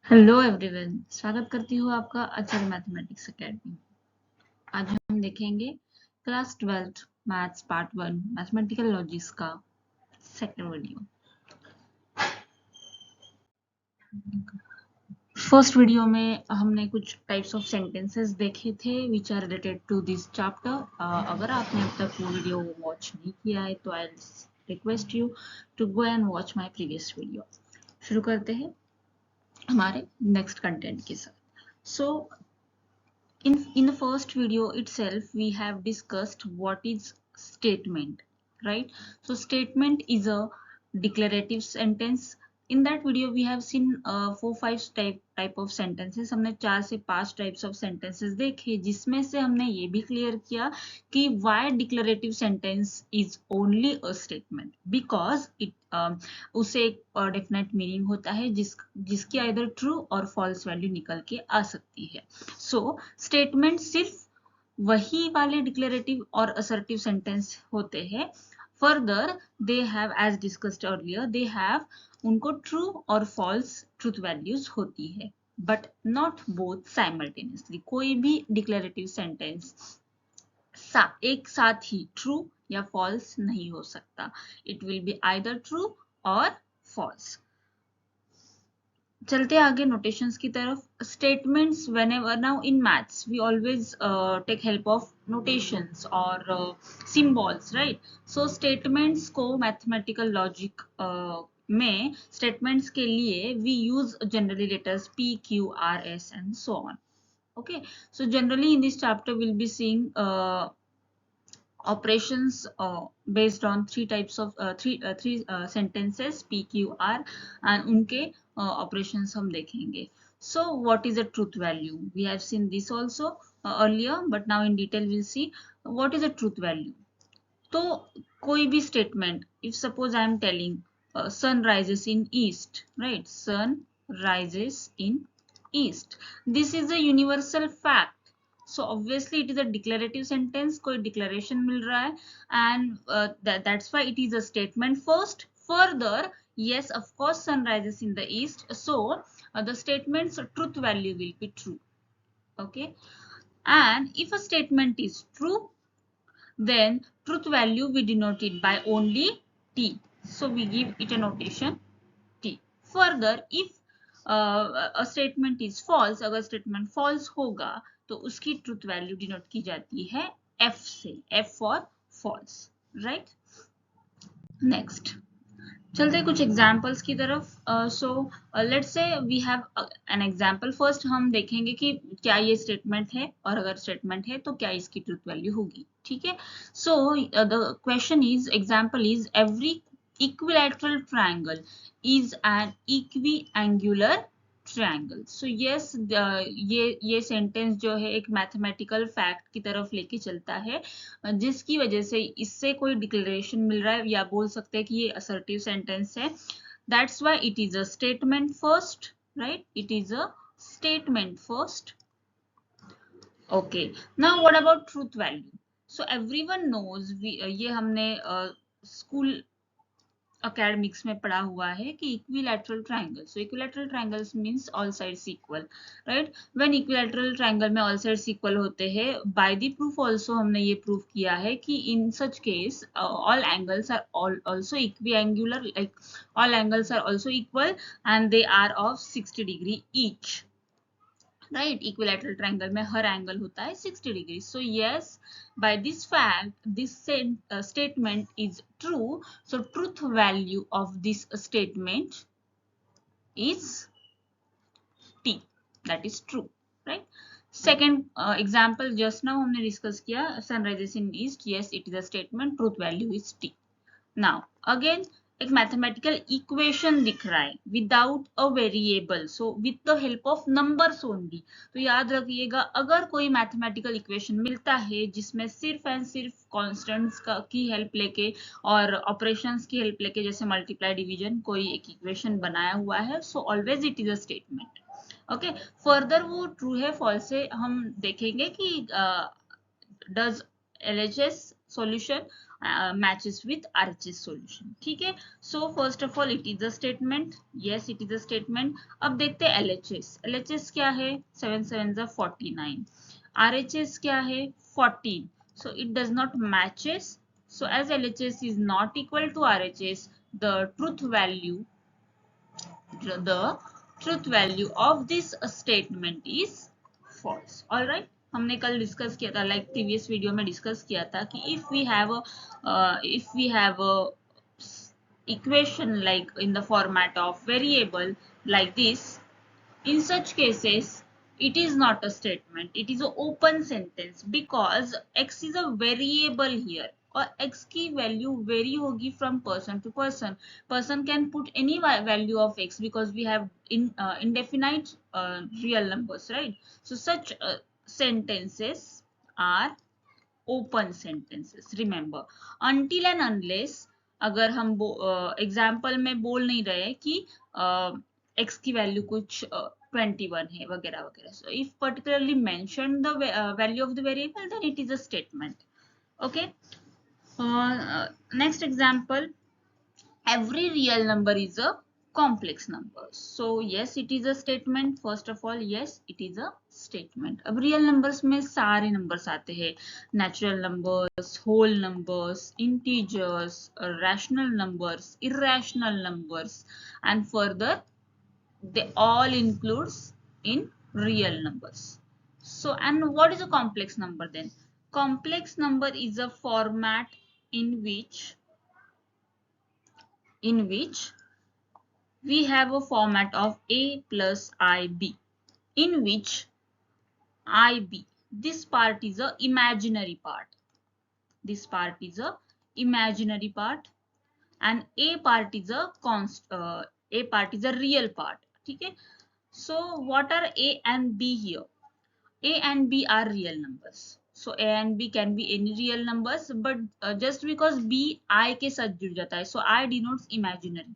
Hello everyone, स्वागत करती हूँ आपका आचार्य मैथमेटिक्स एकेडमी में। आज हम देखेंगे class 12th maths part 1 mathematical logics का सेकंड वीडियो। फर्स्ट वीडियो में हमने कुछ टाइप्स ऑफ सेंटेंसेस देखे थे which are related to this chapter. अगर आपने अब तक वो वीडियो वॉच नहीं किया है तो I request you to go and watch my previous video. शुरू करते हैं हमारे नेक्स्ट कंटेंट के साथ। सो in the first video itself we have discussed what is statement, right? So statement is a declarative sentence. In that video we have seen 4-5 type of sentences. हमने 4 से 5 types of sentences देखे, जिसमें से हमने ये भी क्लियर किया कि why declarative sentence is only a statement, because it उसे एक डेफिनेट मीनिंग होता है जिसकी आइदर ट्रू और फॉल्स वैल्यू निकल के आ सकती है। सो स्टेटमेंट सिर्फ वही वाले डिक्लेरेटिव और असर्टिव सेंटेंस होते हैं। Further they have, as discussed earlier, they have उनको ट्रू और फॉल्स ट्रूथ वैल्यूज होती है, बट नॉट बोथ साइमल्टेनियसली। कोई भी डिक्लेरेटिव सेंटेंस एक साथ ही ट्रू या फॉल्स नहीं हो सकता। It will be either true और फॉल्स। चलते आगे नोटेशंस की तरफ। Statements whenever now in maths we always take help of notations or symbols, right? So statements को mathematical logic में statements के लिए we use generally letters P, Q, R, S and so on. Okay, so generally in this chapter we'll be seeing operations based on three types of three sentences P, Q, R and उनके operations हम देखेंगे. So what is a truth value? We have seen this also earlier, but now in detail we'll see what is a truth value. तो कोई भी statement, if suppose I am telling sun rises in east, right? Sun rises in east. This is a universal fact. So obviously it is a declarative sentence, कोई declaration मिल रहा है, and that's why it is a statement first. Further, yes, of course sun rises in the east, so the statement's truth value will be true. Okay, and if a statement is true, then truth value we denote it by only T. So we give it a notation T. Further, if a statement is false, अगर statement false होगा तो उसकी truth value denote की जाती है F से, F for false, right? Next, चलते कुछ एग्जाम्पल्स की तरफ. So let's say we have an example. First हम देखेंगे कि क्या ये स्टेटमेंट है, और अगर स्टेटमेंट है तो क्या इसकी ट्रूथ वैल्यू होगी. ठीक है. So the question is, example is, every equilateral triangle is an equiangular triangle. So yes, ये सेंटेंस जो है एक मैथमेटिकल फैक्ट की तरफ लेके चलता है, जिसकी वजह से इससे कोई डिक्लेरेशन मिल रहा है, या बोल सकते हैं कि ये असर्टिव सेंटेंस है. That's why it is a statement first, right? It is a statement first. Okay. Now what about truth value? So everyone knows, ये हमने स्कूल academics में पढ़ा हुआ है कि equilateral triangles. So equilateral triangles means all sides equal, right? When equilateral triangle में all sides equal होते हैं, by the proof also हमने ये proof किया है कि in such case all angles are also equiangular, like all angles are also equal and they are of 60 degree each. Right. Equilateral triangle में हर angle होता है 60 degree. So yes, by this fact this statement is true. So truth value of this statement is T, that is true, right. Second example just now हमने discuss किया, sunrises in east. Yes, it is a statement, truth value is T. Now again एक mathematical equation दिख रहा है without a variable, so with the help of numbers only. तो याद रखिएगा, अगर कोई मैथमेटिकल इक्वेशन मिलता है जिसमें सिर्फ एंड सिर्फ कॉन्स्टेंट्स की हेल्प लेके और ऑपरेशंस की हेल्प लेके, जैसे मल्टीप्लाई डिवीजन, कोई एक इक्वेशन बनाया हुआ है, so always it is a statement. Okay. Further वो ट्रू है फॉल्स है हम देखेंगे कि does LHS solution matches with RHS solution. ठीक है. So first of all it is a statement. Yes it is a statement. अब देखते हैं LHS. LHS क्या है? 7 7 49. RHS क्या है? 14. So it does not matches. So as LHS is not equal to RHS, the truth value of this statement is false. All right. हमने कल discuss किया था, लाइक प्रीवियस वीडियो में डिस्कस किया था कि if we have a equation like in the format of variable like this, in such cases it is not a statement, it is an open sentence because x is a variable here और x की value very होगी from person to person. Person can put any value of x because we have indefinite real numbers, right? So such sentences are open sentences. Remember, until and unless अगर हम example में बोल नहीं रहे कि x की value कुछ 21 है वगैरह वगैरह. So if particularly mentioned the value of the variable, then it is a statement. Okay. Next example, every real number is a complex number. So yes it is a statement. First of all, yes it is a statement. अब real numbers में सारे numbers आते हैं, natural numbers, whole numbers, integers, rational numbers, irrational numbers, and further they all includes in real numbers. So and what is a complex number then? Complex number is a format in which we have a format of a plus ib, in which ib, this part is a imaginary part, and a part is a real part. Okay. So what are a and b here? A and B are real numbers. So A and B can be any real numbers, but just because B I के साथ जुड़ जाता है, so I denotes imaginary.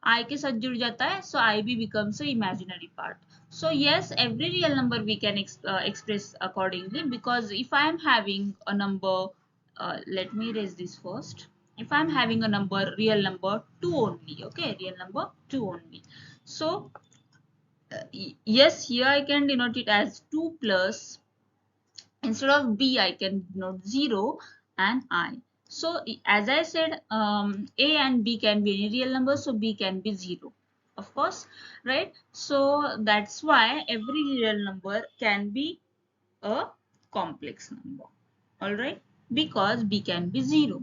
I के साथ जुड़ जाता है, so IB becomes a imaginary part. So yes, every real number we can express accordingly, because if I am having a number, let me erase this first. If I am having a number, real number 2 only, okay, real number 2 only. So yes, here I can denote it as 2 plus, instead of b I can denote 0 and I. So as I said, a and b can be any real number, so b can be 0, of course, right? So that's why every real number can be a complex number, all right, because b can be 0.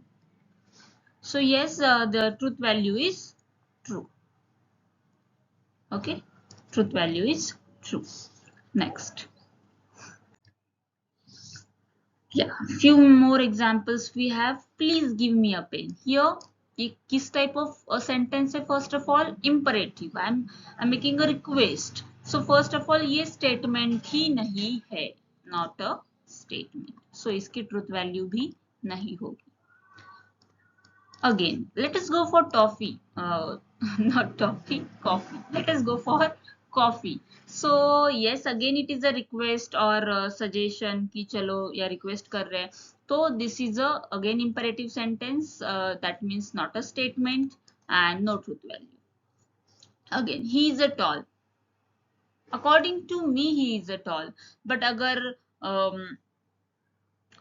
So yes, the truth value is true. Okay, truth value is true. Next. Yeah, few more examples we have. Please give me a pen. Here, किस type of a sentence है? First of all, imperative. I'm making a request. So first of all, ये statement ही नहीं है, not a statement. So इसकी truth value भी नहीं होगी. Again, let us go for toffee. Not toffee, coffee. Let us go for coffee. So yes, again it is a request or suggestion कि चलो या request कर रहे हैं. So this is a again imperative sentence. That means not a statement and no truth value. Again, he is a tall. According to me, he is a tall. But अगर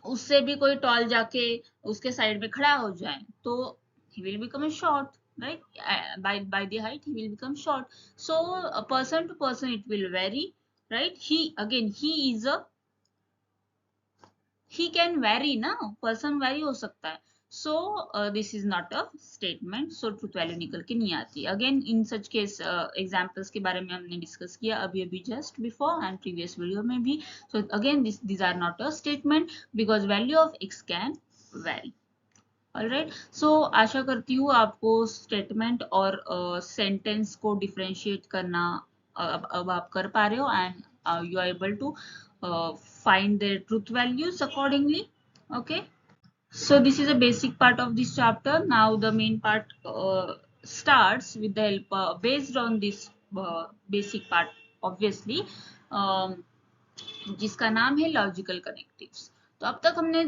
उससे भी कोई टॉल जाके उसके side में खड़ा हो जाए तो he will become a short, right? By the height he will become short. So person to person it will vary, right? He can vary ना, person vary हो सकता है. So this is not a statement, so truth value निकल के नहीं आती. Again in such case examples के बारे में हमने discuss किया अभी just before and previous video में भी. So again these are not a statement because value of x can vary. Alright, so आशा करती हूँ आपको statement और sentence को differentiate करना अब आप कर पा रहे हो and you are able to find their truth values accordingly. Okay. So this is a basic part of this chapter. Now the main part starts with the help based on this basic part obviously, जिसका नाम है logical connectives. तो अब तक हमने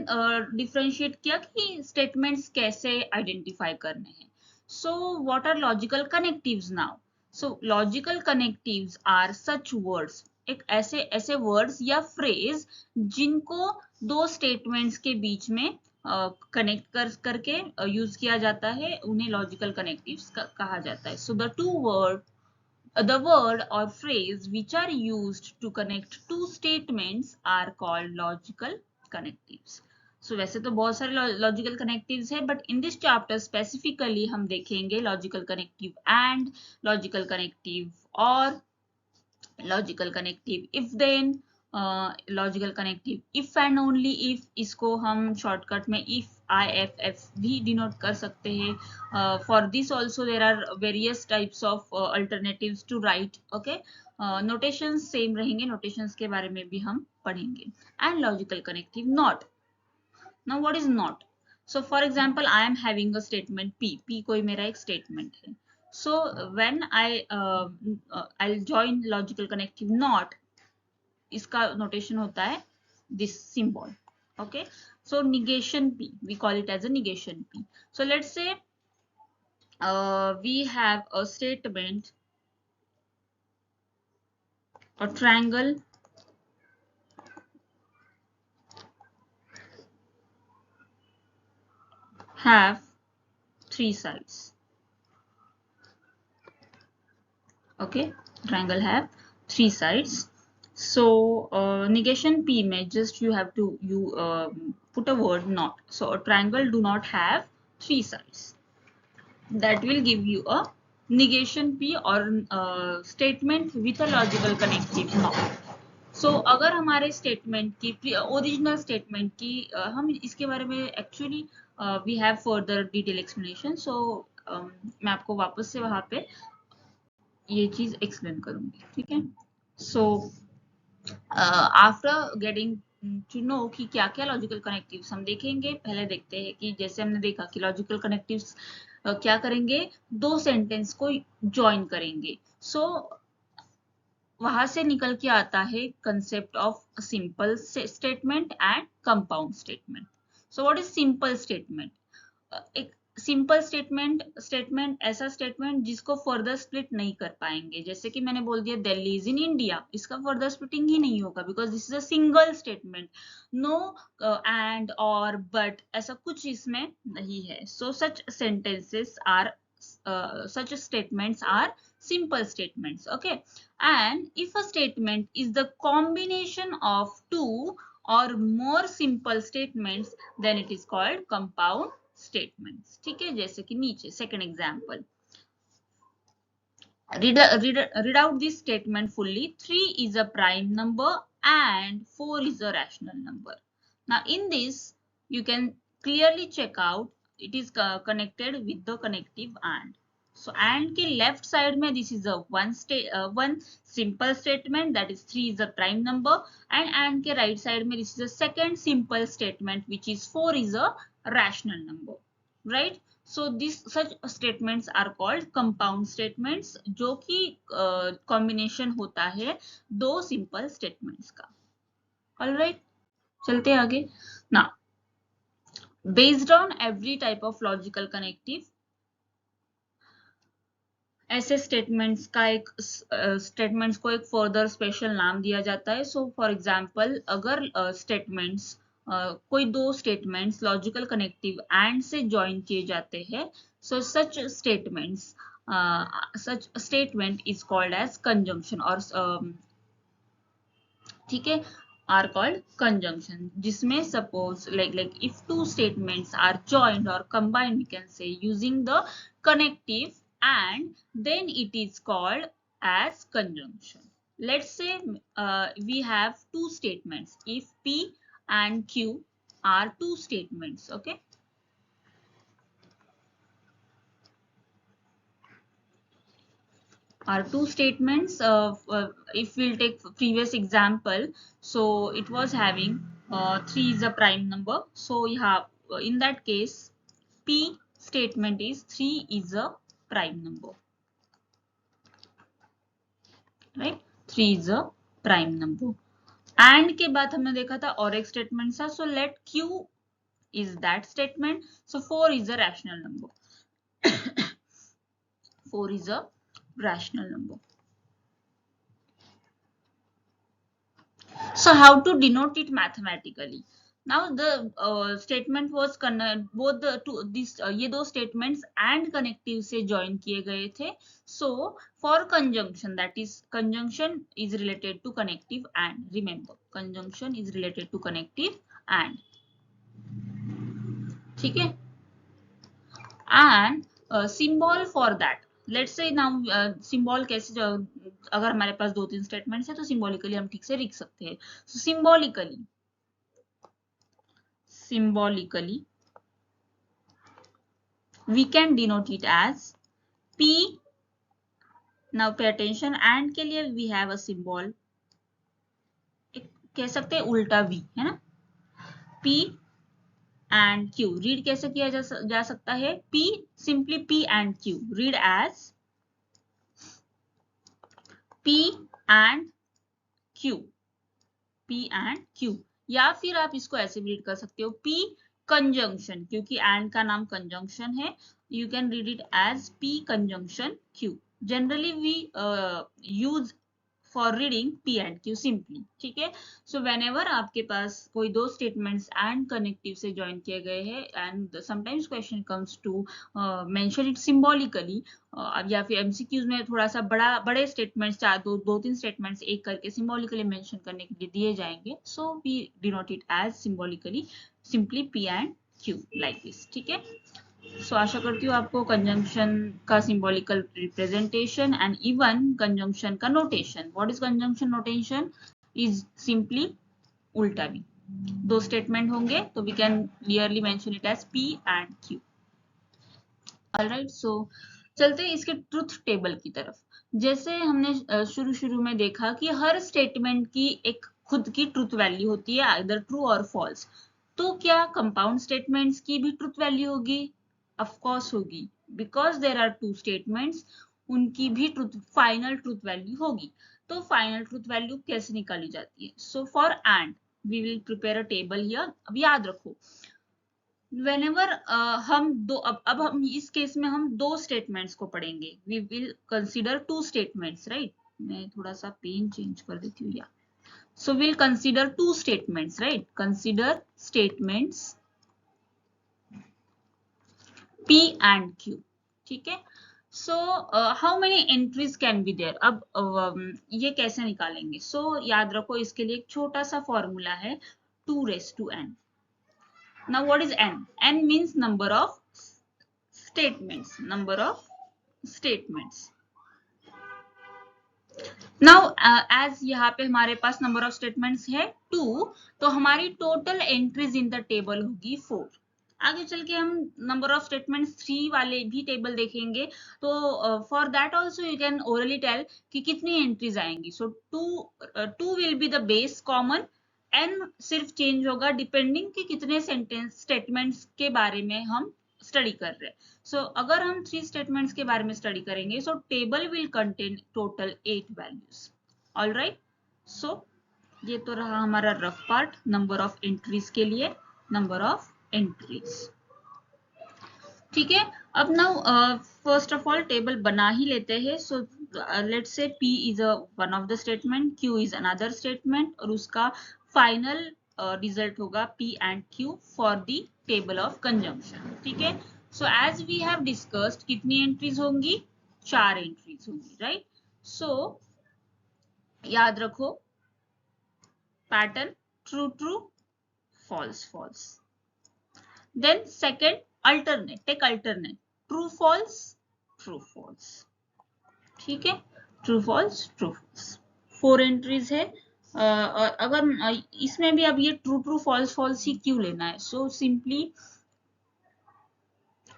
differentiate किया कि statements कैसे आइडेंटिफाई करने हैं. So what are logical connectives now? So logical connectives are such words, एक ऐसे ऐसे वर्ड्स या फ्रेज जिनको दो स्टेटमेंट्स के बीच में कनेक्ट करके यूज किया जाता है, उन्हें लॉजिकल कनेक्टिव्स कहा जाता है. So the two word the word or phrase which are used to connect two statements are called logical connectives. So वैसे तो बहुत सारे लॉजिकल कनेक्टिव्स है, but in this chapter specifically हम देखेंगे logical connective and, logical connective और, logical connective if then, logical connective if and only if, इसको हम शॉर्टकट में इफ IFF भी डिनोट कर सकते हैं. For this also there are various types of alternatives to right. Okay, notations same रहेंगे, notations के बारे में भी हम पढ़ेंगे. And logical connective not. Now what is not? So for example I am having a statement P कोई मेरा एक स्टेटमेंट है. So when I'll join logical connective not, इसका notation होता है this symbol. Okay, so negation P, we call it as a negation P. So let's say we have a statement, a triangle have three sides. Okay, triangle have three sides. So negation P में just you have to put a word not. So a triangle do not have three sides. That will give you a negation P or statement with a logical connective not. So अगर हमारे statement की original statement की हम इसके बारे में actually we have further detail explanation. So मैं आपको वापस से वहां पे ये चीज एक्सप्लेन करूंगी. ठीक है. So after getting to know कि क्या क्या लॉजिकल कनेक्टिव्स हम देखेंगे, पहले देखते हैं कि जैसे हमने देखा कि लॉजिकल कनेक्टिव्स क्या करेंगे, दो सेंटेंस को ज्वाइन करेंगे. सो वहां से निकल के आता है concept of simple statement and compound statement. So what is simple statement? एक सिंपल स्टेटमेंट ऐसा स्टेटमेंट जिसको फर्दर स्प्लिट नहीं कर पाएंगे. जैसे कि मैंने बोल दिया दिल्ली इज इन इंडिया, इसका फर्दर स्प्लिटिंग ही नहीं होगा because this is a single statement. No and और बट ऐसा कुछ इसमें नहीं है. So such sentences are such statements are simple statements. Okay, and if a statement is the combination of two or more simple statements, then it is called compound statements. ठीक है, जैसे कि नीचे second example, read out this statement fully. 3 is a prime number and 4 is a rational number. Now in this you can clearly check out it is connected with the connective and. So and के left side में this is a one simple statement, that is 3 is a prime number, and के right side में this is a second simple statement which is 4 is a rational number, right? So this such statements are called compound statements, जो कि combination होता है दो simple statements का. Alright, चलते आगे. Now based on every type of logical connective, ऐसे statements का एक स्टेटमेंट्स को एक फर्दर स्पेशल नाम दिया जाता है. सो फॉर एग्जांपल अगर स्टेटमेंट्स कोई दो स्टेटमेंट्स लॉजिकल कनेक्टिव एंड से ज्वाइन किए जाते हैं, so such statement is called as conjunction और ठीक है are called conjunction, जिसमें suppose like if two statements are joined or combined, we can say using the connective and, then it is called as conjunction. Let's say we have two statements. If P and Q are two statements, okay, are two statements. If we'll take previous example, so it was having 3 is a prime number. So you have in that case P statement is 3 is a prime number, right? 3 is a prime number. And के बाद हमने देखा था और एक statement था, so let Q is that statement, so 4 is a rational number. 4 is a rational number. So how to denote it mathematically? Now the statement was both the two these ये दो statements and connective से join किए गए थे. So for conjunction, that is conjunction is related to connective and. Remember, conjunction is related to connective and. ठीक है? And symbol for that. Let's say now symbol कैसे अगर हमारे पास दो तीन स्टेटमेंट्स है तो सिंबॉलिकली हम ठीक से लिख सकते हैं. So symbolically we can denote it as P. Now pay attention, and के लिए we have a symbol, कह सकते हैं उल्टा V, है ना. P and Q रीड कैसे किया जा सकता है? P simply P and Q read as P and Q. P and Q. या फिर आप इसको ऐसे भी रीड कर सकते हो P कंजंक्शन, क्योंकि एंड का नाम कंजंक्शन है. You can read it as P conjunction Q. Generally we use for reading P and Q simply. ठीक है. सो व्हेनेवर आपके पास कोई दो स्टेटमेंट्स एंड कनेक्टिव से ज्वाइन किए गए हैं and sometimes question comes to mention it symbolically, या फिर एमसीक्यूज में थोड़ा सा बड़े स्टेटमेंट्स, चार दो तीन स्टेटमेंट्स एक करके सिंबॉलिकली मेंशन करने के लिए दिए जाएंगे. So we denote it as symbolically simply P and Q like this. ठीक है. सो आशा करती हूँ आपको कंजंक्शन का symbolical representation and even conjunction का notation. What is conjunction notation? Is simply उल्टा भी. दो स्टेटमेंट होंगे तो we can clearly mention it as P and Q. Alright. So चलते हैं इसके ट्रुथ टेबल की तरफ. जैसे हमने शुरू में देखा कि हर स्टेटमेंट की एक खुद की ट्रुथ वैल्यू होती है, आइदर ट्रू और फॉल्स. तो क्या कंपाउंड स्टेटमेंट्स की भी ट्रुथ वैल्यू होगी? ऑफ कोर्स होगी, because there are two statements, उनकी भी फाइनल ट्रुथ वैल्यू होगी. तो फाइनल ट्रुथ वैल्यू कैसे निकाली जाती है? So for and we will prepare a table here. अब याद रखो, whenever हम दो, अब हम इस केस में हम दो स्टेटमेंट्स को पढ़ेंगे. We will consider two statements, right. मैं थोड़ा सा पेन चेंज कर देती हूँ. या so we'll consider two statements, right. Consider statements P and Q. ठीक है. So how many entries can be there? अब ये कैसे निकालेंगे? So याद रखो, इसके लिए एक छोटा सा फॉर्मूला है, 2 raised to n. Now what is n? N means number of statements. Number of statements. Now as यहाँ पे हमारे पास number of statements है 2, तो हमारी total entries in the table होगी 4. आगे चल के हम number of statements 3 वाले भी टेबल देखेंगे. तो for that also you can orally tell कि कितनी entries आएंगी. So 2 will be the base common. n सिर्फ चेंज होगा डिपेंडिंग कि कितने सेंटेंस स्टेटमेंट्स के बारे में हम स्टडी कर रहे हैं. सो अगर हम 3 स्टेटमेंट्स के बारे में स्टडी करेंगे, so table will contain total 8 values. Alright. So ये तो रहा हमारा rough part number of entries के लिए. Number of entries. ठीक है. अब now first of all table बना ही लेते हैं. So let's say P is one of the statement, Q is another statement, और उसका फाइनल रिजल्ट होगा P and Q for the table of conjunction. ठीक है. So as we have discussed, कितनी एंट्रीज होंगी? 4 एंट्रीज होंगी, राइट. सो याद रखो pattern, true true, false false. Then second alternate, take alternate, true false, true false. ठीक है. true false, true false. 4 entries है. अगर इसमें भी अब ये ट्रू ट्रू फॉल्स फॉल्स ही क्यों लेना है? So simply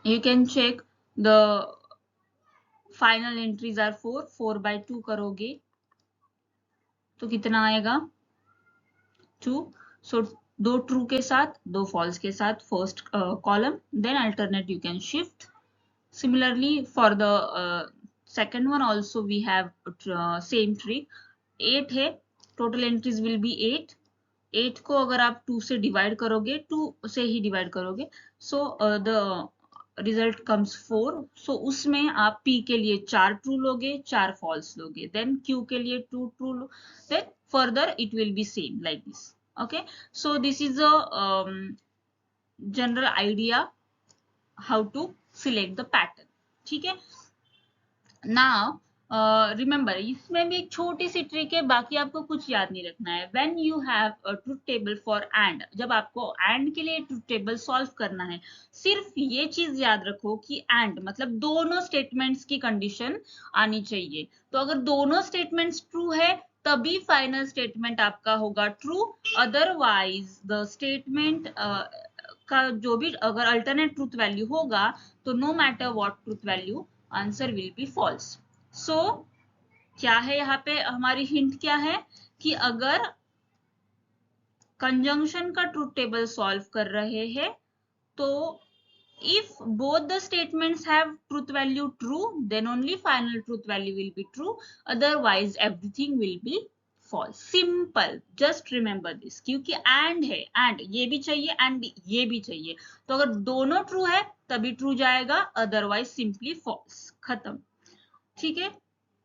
you can check the final entries are 4 by 2 करोगे तो कितना आएगा? 2. सो दो ट्रू के साथ दो फॉल्स के साथ first column, then alternate you can shift. Similarly for the second one also we have same trick. 8 है टोटल एंट्रीज विल बी 8। 8 को अगर आप 2 से डिवाइड करोगे, 2 से ही डिवाइड करोगे, सो द रिजल्ट कम्स 4। सो उसमें आप P के लिए 4 ट्रू लोगे, 4 फॉल्स लोगे, देन Q के लिए 2 true, then further it will be same like this. Okay, so this is a general idea how to select the pattern. ठीक है, नाउ रिमेंबर, इसमें भी एक छोटी सी ट्रिक है, बाकी आपको कुछ याद नहीं रखना है। When you have a truth table for and, जब आपको एंड के लिए ट्रुथ टेबल सॉल्व करना है, सिर्फ ये चीज याद रखो कि एंड मतलब दोनों स्टेटमेंट्स की कंडीशन आनी चाहिए। तो अगर दोनों स्टेटमेंट्स ट्रू है तभी फाइनल स्टेटमेंट आपका होगा ट्रू, अदरवाइज द स्टेटमेंट का जो भी अगर अल्टरनेट ट्रुथ वैल्यू होगा तो no matter what truth value, answer will be false. So क्या है यहाँ पे हमारी हिंट क्या है कि अगर कंजंक्शन का ट्रुथ टेबल सॉल्व कर रहे हैं तो if both the statements have truth value true, then only final truth value will be true, otherwise everything will be false। simple, just remember this, क्योंकि and है, and ये भी चाहिए and ये भी चाहिए, तो अगर दोनों true है तभी true जाएगा, otherwise simply false, खत्म। ठीक है,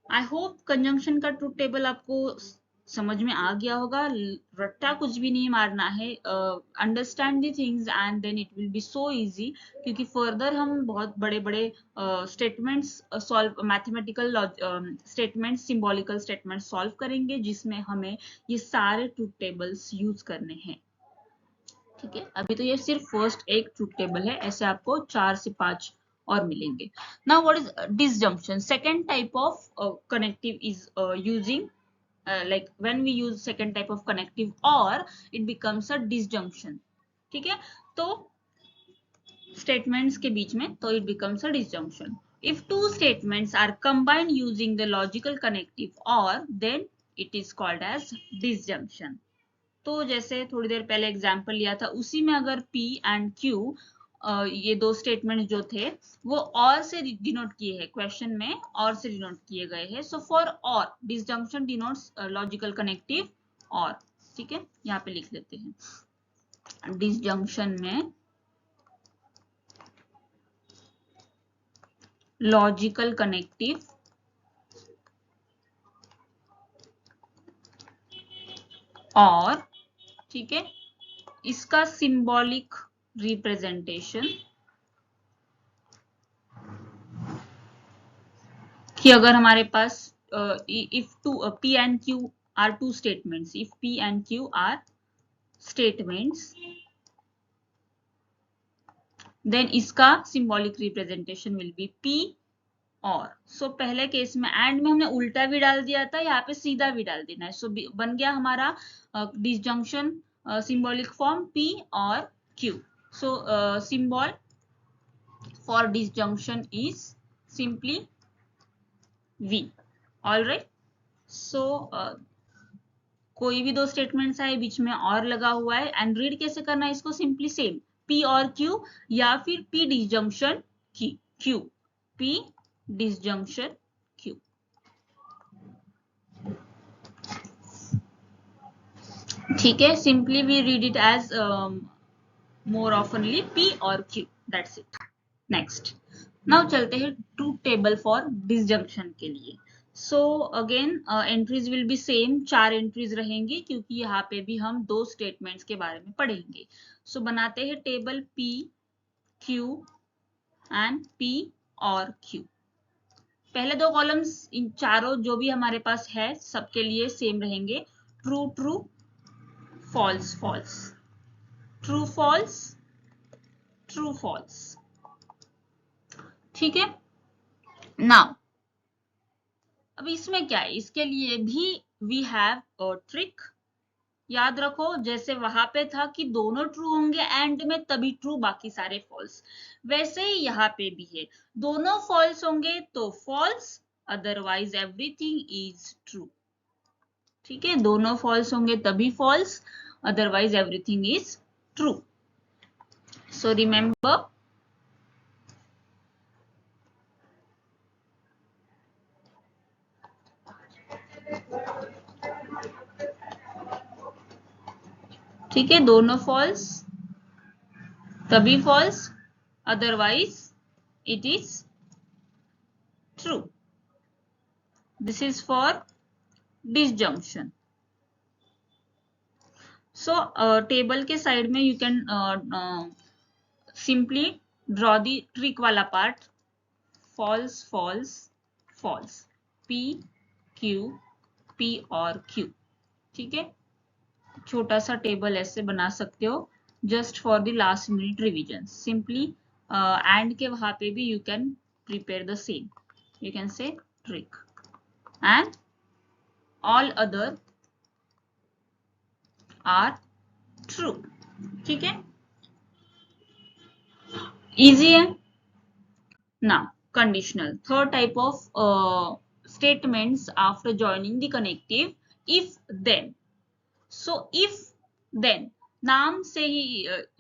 आई होप कंजंक्शन का ट्रुथ टेबल आपको समझ में आ गया होगा। रट्टा कुछ भी नहीं मारना है, understand the things and then it will be so easy, क्योंकि फर्दर हम बहुत बड़े बड़े statements solve, mathematical statements, symbolical statements solve करेंगे जिसमें हमें ये सारे ट्रुथ टेबल्स यूज करने हैं। ठीक है, अभी तो ये सिर्फ फर्स्ट एक ट्रुथ टेबल है, ऐसे आपको 4 से 5 और मिलेंगे। Now what is disjunction? Second type of connective is using, like when we use second type of connective or it becomes a disjunction। ठीक है, तो statements के बीच में तो it becomes a disjunction। if two statements are combined using the logical connective or, then it is called as disjunction। तो जैसे थोड़ी देर पहले एग्जाम्पल लिया था उसी में अगर P एंड Q ये दो स्टेटमेंट जो थे वो और से डिनोट किए हैं, क्वेश्चन में और से डिनोट किए गए हैं। सो फॉर और डिसजंक्शन डिनोट्स लॉजिकल कनेक्टिव और। ठीक है, यहाँ पे लिख लेते हैं डिसजंक्शन में लॉजिकल कनेक्टिव और, ठीक है, इसका सिंबॉलिक रिप्रेजेंटेशन कि अगर हमारे पास if two P and Q are two statements, if P and Q are statements, then इसका symbolic representation will be P और। सो पहले केस में एंड में हमने उल्टा भी डाल दिया था, यहाँ पे सीधा भी डाल देना है। सो बन गया हमारा डिसजंक्शन सिंबॉलिक फॉर्म P और Q। So symbol for disjunction is simply V। All right, so कोई भी दो स्टेटमेंट्स आए बीच में और लगा हुआ है एंड रीड कैसे करना है इसको, सिंपली सेम P और Q या फिर P disjunction Q, P disjunction Q। ठीक है, simply we read it as more oftenly P और Q, that's it. Next, now चलते हैं ट्रूथ टेबल फॉर डिसजंक्शन के लिए। सो अगेन entries will be same, 4 entries रहेंगी क्योंकि यहाँ पे भी हम दो स्टेटमेंट्स के बारे में पढ़ेंगे। सो बनाते हैं table P, Q and P और Q। पहले दो कॉलम्स इन चारों जो भी हमारे पास है सबके लिए सेम रहेंगे, true true, false false, true false, true false. ठीक है, नाउ अब इसमें क्या है, इसके लिए भी वी हैव अ ट्रिक। याद रखो जैसे वहां पे था कि दोनों ट्रू होंगे एंड में तभी ट्रू, बाकी सारे फॉल्स, वैसे ही यहाँ पे भी है, दोनों फॉल्स होंगे तो false, otherwise everything is true. ठीक है, दोनों फॉल्स होंगे तभी false, otherwise everything is true. So remember, ठीक है, दोनों फॉल्स तभी false, otherwise it is true. This is for disjunction. So table के साइड में you can simply draw the trick वाला part. false false false, p q p और q. ठीक है, छोटा सा टेबल ऐसे बना सकते हो just for the last minute revision. Simply and के वहां पे भी you can prepare the same. You can say trick and all other are true. ठीक है, इजी है. Now, conditional. Third type of statements after joining the connective, if then. So, if then, नाम से ही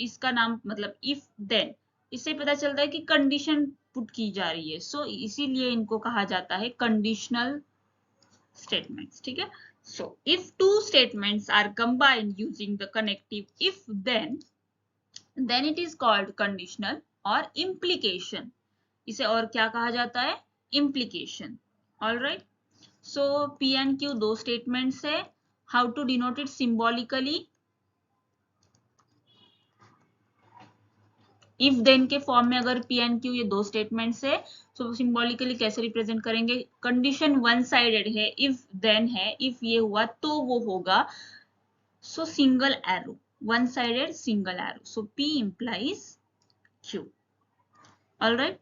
इसका नाम मतलब if then, इससे पता चलता है कि कंडीशन पुट की जा रही है. सो इसीलिए इनको कहा जाता है कंडीशनल स्टेटमेंट्स. ठीक है, so if two statements are combined using the connective if then it is called conditional or implication. इसे और क्या कहा जाता है, implication. Alright, so P and Q दो स्टेटमेंट्स है. How to denote it symbolically, if then के form में अगर पी एंड क्यू ये दो स्टेटमेंट्स है तो सिंबॉलिकली कैसे रिप्रेजेंट करेंगे. कंडीशन वन साइडेड है, इफ देन है, इफ ये हुआ तो वो होगा. So single arrow, one sided single arrow. So P implies Q. Alright,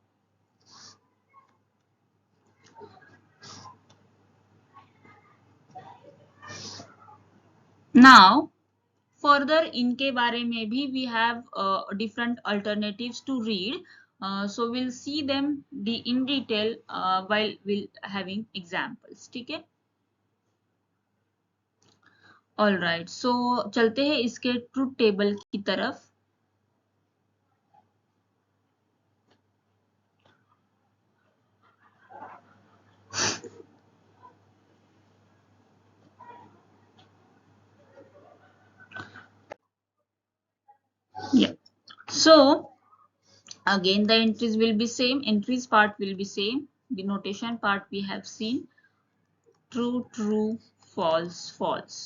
now further इनके बारे में भी we have different alternatives to read. So will see them in detail while will having examples. ठीक है, ऑलराइट, सो चलते हैं इसके truth table की तरफ. Yeah, so again the entries will be same, entries part will be same, the notation part we have seen. True true, false false,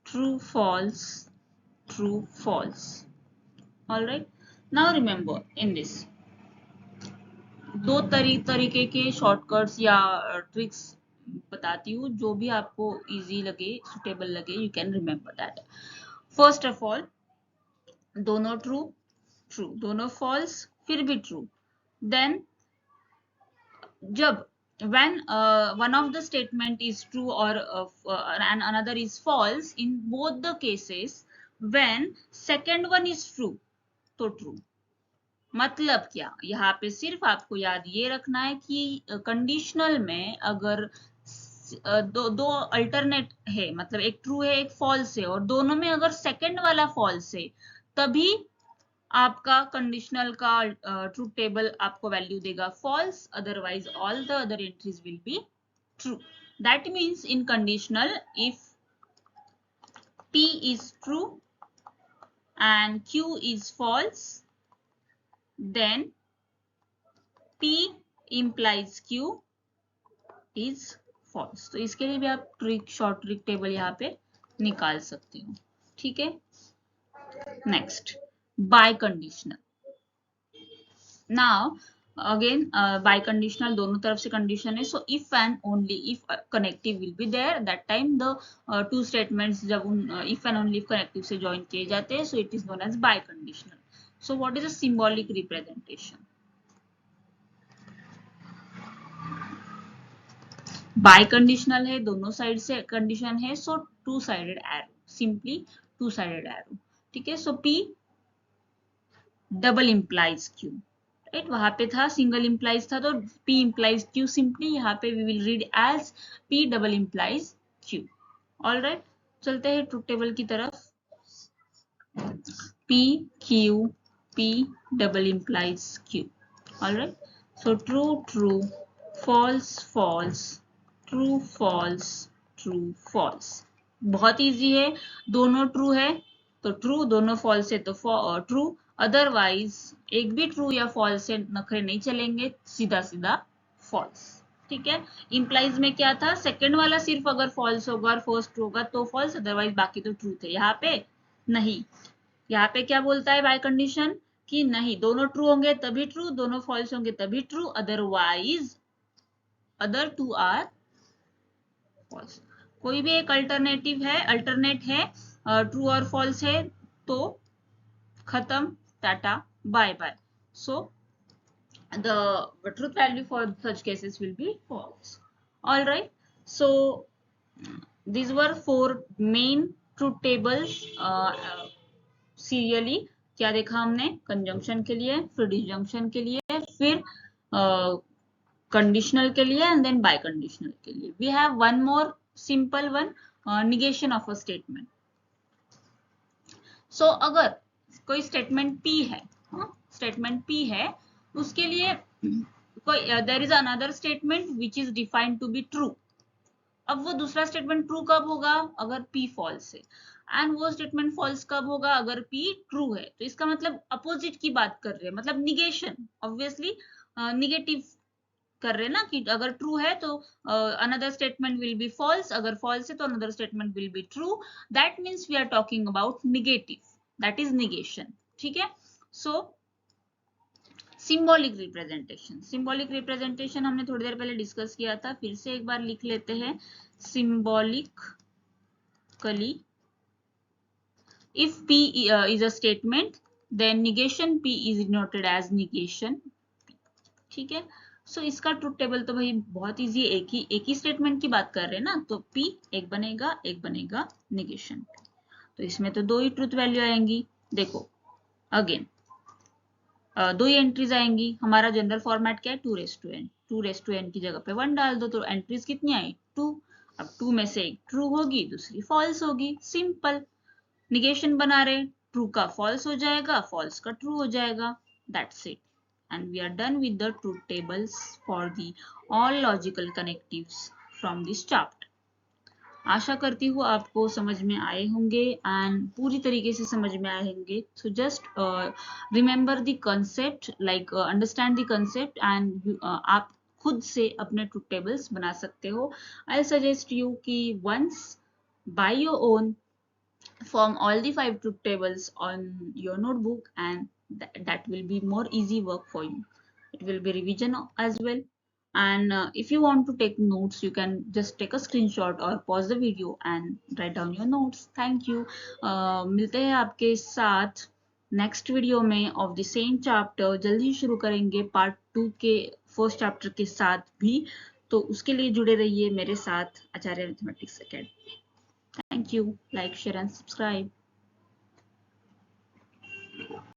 true false, true false. All right, now remember in this दो तरीके के shortcuts या tricks बताती हूँ, जो भी आपको easy लगे, सुटेबल लगे, you can remember that. First of all, दोनों ट्रू ट्रू, दोनों फॉल्स फिर भी ट्रू. देन जब when one of the statement is true or and another is false, in both the cases when second one is true तो true. मतलब क्या, यहाँ पे सिर्फ आपको याद ये रखना है कि कंडीशनल में अगर दो अल्टरनेट है, मतलब एक ट्रू है एक फॉल्स है, और दोनों में अगर सेकंड वाला फॉल्स है, तभी आपका कंडीशनल का ट्रूथ टेबल आपको वैल्यू देगा false. Otherwise all the other entries will be true. That means in conditional, if P is true and Q is false, then P implies Q is false. तो इसके लिए भी आप trick, short trick table यहाँ पे निकाल सकते हो. ठीक है, next biconditional. Now again biconditional दोनों तरफ से कंडीशन है. So if and only if connective will be there, that time the two statements जब if and only if connective से ज्वाइन किए जाते हैं, so it is known as biconditional. So what is a symbolic representation. Biconditional है, दोनों side से condition है, so two sided arrow, simply two sided arrow. ठीक है, so P double implies Q. Right, वहां पे था single implies था, तो P इंप्लाइज Q. सिंपली यहाँ पे we will read as P double implies Q. All right, चलते हैं ट्रूथ टेबल की तरफ. P Q P double implies Q. All right, so true true, false false, true false. बहुत easy है, दोनों true है तो ट्रू, दोनों फॉल्स है तो ट्रू, अदरवाइज एक भी ट्रू या फॉल्स से नखरे नहीं चलेंगे, सीधा सीधा फॉल्स। ठीक है, इंप्लाइज में क्या था, सेकंड वाला सिर्फ अगर फॉल्स होगा और फर्स्ट ट्रू होगा तो फॉल्स, अदरवाइज बाकी तो ट्रू थे। यहाँ पे नहीं, यहाँ पे क्या बोलता है बाय कंडीशन कि नहीं, दोनों ट्रू होंगे तभी ट्रू, दोनों फॉल्स होंगे तभी true, otherwise other two are false. कोई भी एक अल्टरनेटिव है, अल्टरनेट है, ट्रू और फॉल्स है तो खत्म, tata, bye bye. So the truth value for such cases will be false. All right, so these were four main truth tables serially। क्या देखा हमने, कंजंक्शन के लिए, फिर डिसजंक्शन के लिए, फिर कंडीशनल के लिए, एंड देन बाय कंडीशनल के लिए। We have one more simple one, negation of a statement. So अगर कोई स्टेटमेंट P है, स्टेटमेंट P है, उसके लिए कोई there is another statement which is defined to be true. अब वो दूसरा स्टेटमेंट ट्रू कब होगा, अगर P फॉल्स है, एंड वो स्टेटमेंट फॉल्स कब होगा, अगर P ट्रू है। तो इसका मतलब अपोजिट की बात कर रहे हैं, मतलब निगेशन, ऑब्वियसली निगेटिव कर रहे हैं ना, कि अगर ट्रू है तो another statement will be false, अगर फॉल्स है तो another statement will be true. That means we are talking about negative, that is negation. ठीक है, so symbolic representation, symbolic representation हमने थोड़ी देर पहले डिस्कस किया था, फिर से एक बार लिख लेते हैं। symbolically, if P is a statement, then negation P is denoted as negation P। ठीक है, सो इसका ट्रुथ टेबल तो भाई बहुत इजी, एक ही स्टेटमेंट की बात कर रहे हैं ना, तो P एक बनेगा निगेशन। तो इसमें तो दो ही ट्रुथ वैल्यू आएंगी। देखो अगेन दो ही एंट्रीज आएंगी। हमारा जनरल फॉर्मेट क्या है, 2:n, 2:n की जगह पे 1 डाल दो, तो एंट्रीज कितनी आई, 2। अब 2 में से एक ट्रू होगी, दूसरी फॉल्स होगी, सिंपल। निगेशन बना रहे, ट्रू का फॉल्स हो जाएगा, फॉल्स का ट्रू हो जाएगा, that's it. And we are done with the truth tables for the all logical connectives from this chapter. आशा करती हूँ आपको समझ में आए होंगे, एंड पूरी तरीके से समझ में आए होंगे। So just remember the concept, like understand the concept, and आप खुद से अपने ट्रूथ टेबल्स बना सकते हो। आई सजेस्ट यू कि once by your own form all the 5 truth tables on your notebook, and that will be more easy work for you. It will be revision as well, and if you want to take notes, you can just take a screenshot or pause the video and write down your notes. Thank you। मिलते हैं आपके साथ next video में of the same chapter. जल्दी शुरू करेंगे part 2 के first chapter के साथ भी, तो उसके लिए जुड़े रहिए मेरे साथ Acharya mathematics academy. Thank you. Like, share, and subscribe.